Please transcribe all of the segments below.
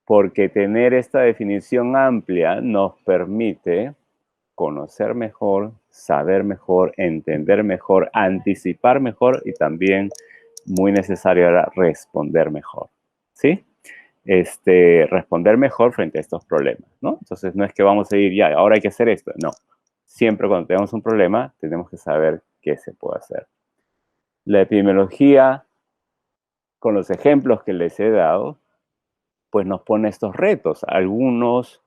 porque tener esta definición amplia nos permite conocer mejor, saber mejor, entender mejor, anticipar mejor y también, muy necesario ahora, responder mejor, ¿sí? Responder mejor frente a estos problemas, ¿no? Entonces, no es que vamos a ir ya, ahora hay que hacer esto, no. Siempre cuando tenemos un problema, tenemos que saber qué se puede hacer. La epidemiología, con los ejemplos que les he dado, pues nos pone estos retos. Algunos,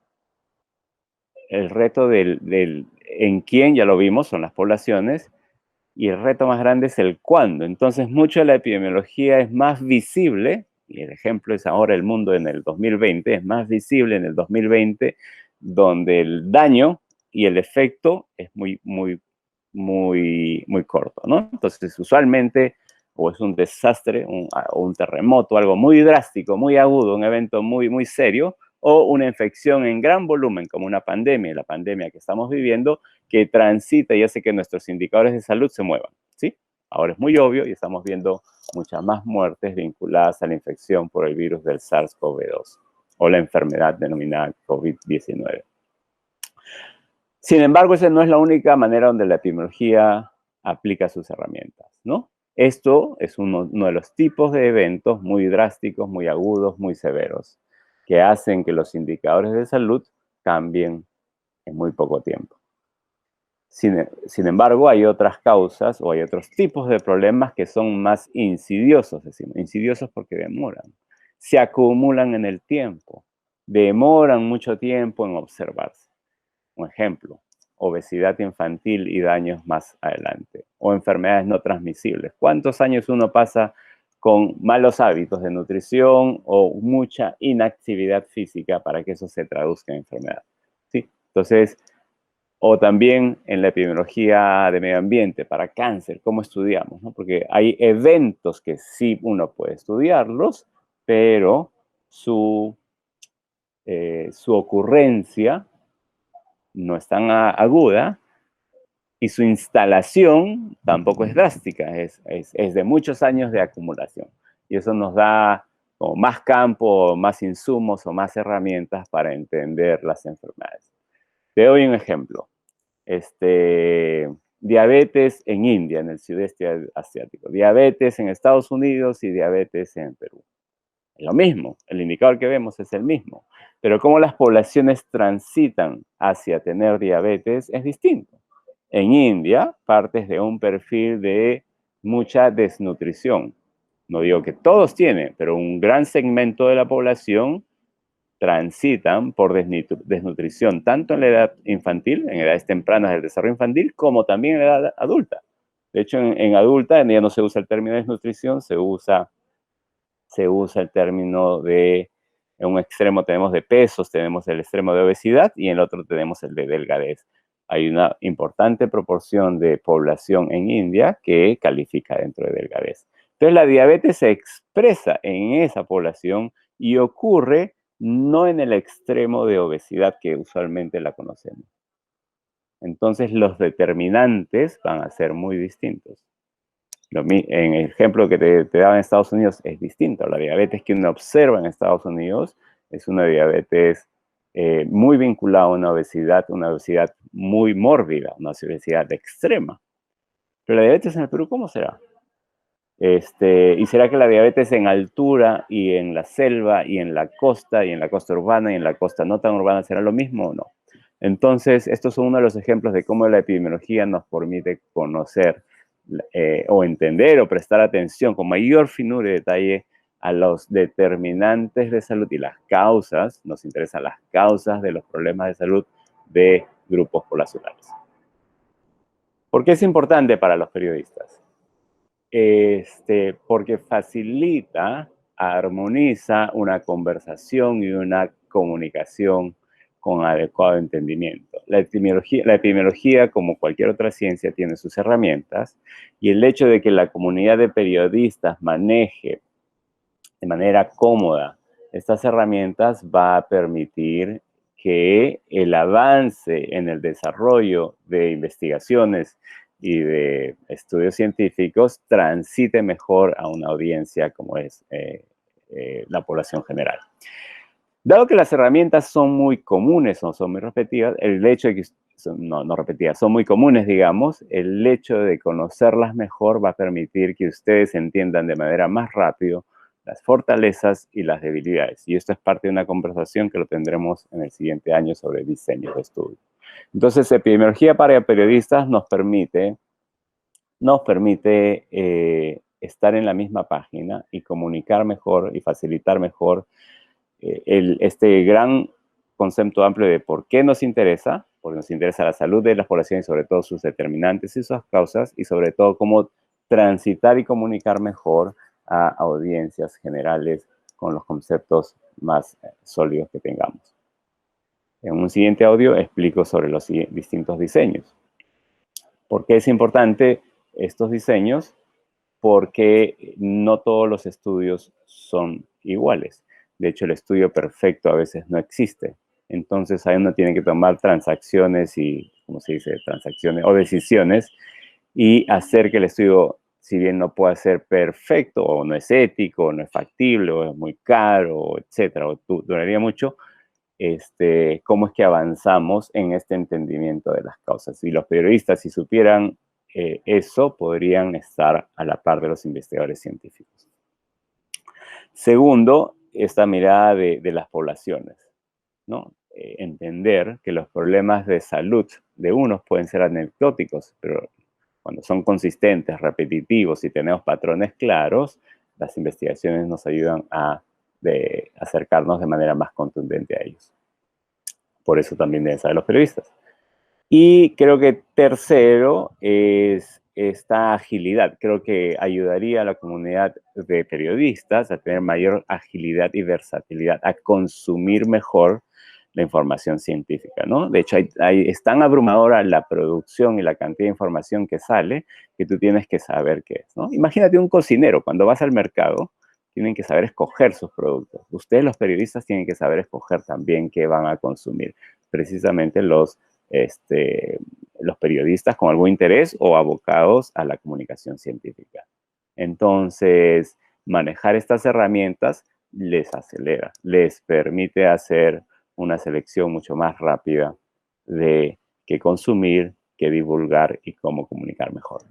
el reto en quién, ya lo vimos, son las poblaciones, y el reto más grande es el cuándo. Entonces, mucho de la epidemiología es más visible, y el ejemplo es ahora el mundo en el 2020, es más visible en el 2020, donde el daño y el efecto es muy corto, ¿no? Entonces, usualmente, o es un desastre, o un terremoto, algo muy drástico, muy agudo, un evento muy serio, o una infección en gran volumen, como una pandemia, la pandemia que estamos viviendo, que transita y hace que nuestros indicadores de salud se muevan, ¿sí? Ahora es muy obvio y estamos viendo muchas más muertes vinculadas a la infección por el virus del SARS-CoV-2 o la enfermedad denominada COVID-19. Sin embargo, esa no es la única manera donde la epidemiología aplica sus herramientas, ¿no? Esto es uno de los tipos de eventos muy drásticos, muy agudos, muy severos, que hacen que los indicadores de salud cambien en muy poco tiempo. Sin embargo, hay otras causas o hay otros tipos de problemas que son más insidiosos, decimos, insidiosos porque demoran, se acumulan en el tiempo, demoran mucho tiempo en observarse. Un ejemplo, obesidad infantil y daños más adelante, o enfermedades no transmisibles. ¿Cuántos años uno pasa con malos hábitos de nutrición o mucha inactividad física para que eso se traduzca en enfermedad? ¿Sí? Entonces, o también en la epidemiología de medio ambiente, para cáncer, ¿cómo estudiamos? ¿No? Porque hay eventos que sí uno puede estudiarlos, pero su ocurrencia no es tan aguda y su instalación tampoco es drástica, es de muchos años de acumulación. Y eso nos da como más campo, más insumos o más herramientas para entender las enfermedades. Te doy un ejemplo. Diabetes en India, en el sudeste asiático, diabetes en Estados Unidos y diabetes en Perú. Lo mismo, el indicador que vemos es el mismo, pero cómo las poblaciones transitan hacia tener diabetes es distinto. En India, partes de un perfil de mucha desnutrición. No digo que todos tienen, pero un gran segmento de la población transitan por desnutrición, tanto en la edad infantil, en edades tempranas del desarrollo infantil, como también en la edad adulta. De hecho, en adulta ya no se usa el término desnutrición, se usa el término de, en un extremo tenemos de pesos, tenemos el extremo de obesidad y en el otro tenemos el de delgadez. Hay una importante proporción de población en India que califica dentro de delgadez. Entonces la diabetes se expresa en esa población y ocurre no en el extremo de obesidad que usualmente la conocemos. Entonces los determinantes van a ser muy distintos. En el ejemplo que te daba en Estados Unidos es distinto. La diabetes que uno observa en Estados Unidos es una diabetes muy vinculada a una obesidad muy mórbida, una obesidad extrema. Pero la diabetes en el Perú, ¿cómo será? ¿Y será que la diabetes en altura y en la selva y en la costa urbana y en la costa no tan urbana será lo mismo o no? Entonces, estos son uno de los ejemplos de cómo la epidemiología nos permite conocer o entender o prestar atención con mayor finura y detalle a los determinantes de salud y las causas, nos interesan las causas de los problemas de salud de grupos poblacionales. ¿Por qué es importante para los periodistas? Porque facilita, armoniza una conversación y una comunicación con adecuado entendimiento. La epidemiología, como cualquier otra ciencia, tiene sus herramientas y el hecho de que la comunidad de periodistas maneje de manera cómoda estas herramientas va a permitir que el avance en el desarrollo de investigaciones y de estudios científicos transite mejor a una audiencia como es la población general. Dado que las herramientas son muy comunes o son muy repetidas, el hecho de que no repetidas, son muy comunes, digamos, el hecho de conocerlas mejor va a permitir que ustedes entiendan de manera más rápido las fortalezas y las debilidades. Y esto es parte de una conversación que lo tendremos en el siguiente año sobre diseño de estudio. Entonces, epidemiología para periodistas nos permite estar en la misma página y comunicar mejor y facilitar mejor este gran concepto amplio de por qué nos interesa, porque nos interesa la salud de las poblaciones, sobre todo sus determinantes y sus causas, y sobre todo cómo transitar y comunicar mejor a audiencias generales con los conceptos más sólidos que tengamos. En un siguiente audio explico sobre los distintos diseños. ¿Por qué es importante estos diseños? Porque no todos los estudios son iguales. De hecho, el estudio perfecto a veces no existe. Entonces, ahí uno tiene que tomar transacciones y, ¿cómo se dice? Transacciones o decisiones y hacer que el estudio, si bien no pueda ser perfecto, o no es ético, o no es factible, o es muy caro, etcétera, o duraría mucho, cómo es que avanzamos en este entendimiento de las causas. Y los periodistas, si supieran eso, podrían estar a la par de los investigadores científicos. Segundo, esta mirada de las poblaciones, ¿no? Entender que los problemas de salud de unos pueden ser anecdóticos, pero cuando son consistentes, repetitivos y tenemos patrones claros, las investigaciones nos ayudan a acercarnos de manera más contundente a ellos. Por eso también deben saber los periodistas. Y creo que tercero es esta agilidad. Creo que ayudaría a la comunidad de periodistas a tener mayor agilidad y versatilidad, a consumir mejor la información científica, ¿no? De hecho, es tan abrumadora la producción y la cantidad de información que sale que tú tienes que saber qué es, ¿no? Imagínate un cocinero, cuando vas al mercado, tienen que saber escoger sus productos. Ustedes, los periodistas, tienen que saber escoger también qué van a consumir. Precisamente los periodistas con algún interés o abocados a la comunicación científica. Entonces, manejar estas herramientas les acelera, les permite hacer una selección mucho más rápida de qué consumir, qué divulgar y cómo comunicar mejor.